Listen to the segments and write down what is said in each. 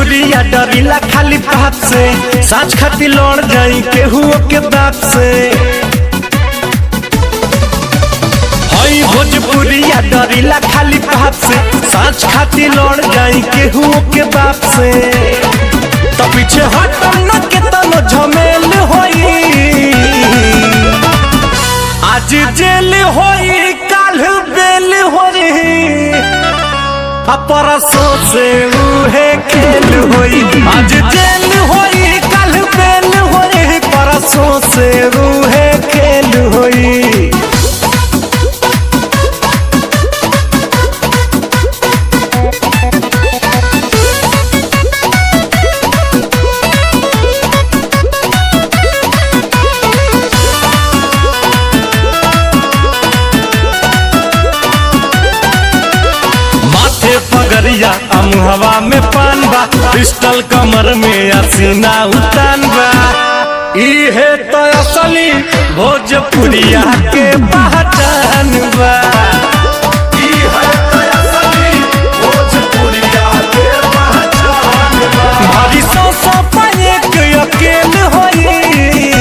भोजपुरिया डरिला खाली बाप से, साँच खाती लड़ जाई केहू के बाप से। हई भोजपुरिया डरिला खाली बाप से, साँच खाती लड़ जाई केहू के बाप से। तो पीछे हटम न के तनो झमेल होई, आज जेल होई काल बेल होई, परसों से उहे खेल होई। आज जेल होई काल बेल होई, परसों से उहे खेल होई। पगरिया अमुहवा में पान बा, पिस्टल कमर में असीना उतान बा। इहे तो असली भोजपुरिया के पहचान बा। इहे तो असली भोजपुरिया के पहचान बा। भारी सौ पाएक अकेल होई,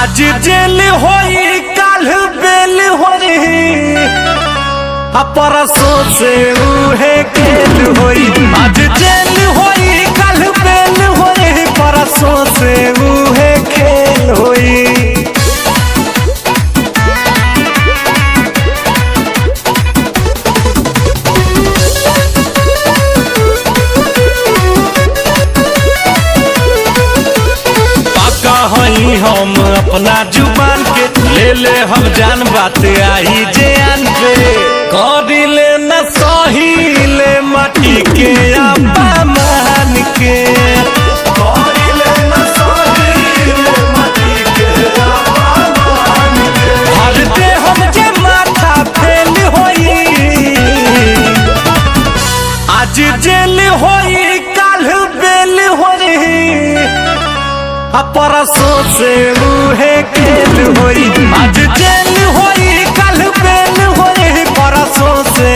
आज जेल होई काल बेल होई, परसों से उहे खेल होई। आज जेल होई काल बेल होई, परसों से उहे खेल होई। पक्का हई हम अपना जुबान के, ले हम जान बात आई जान पे। करिले न सहीले माटी के अपमान के, करिले न सहीले माटी के अपमान के। भरते हम जे माथा फेल होई, आज जेल होई काल बेल होई, परसों से उहे खेल होई। आज जेल होई काल बेल होई, परसों से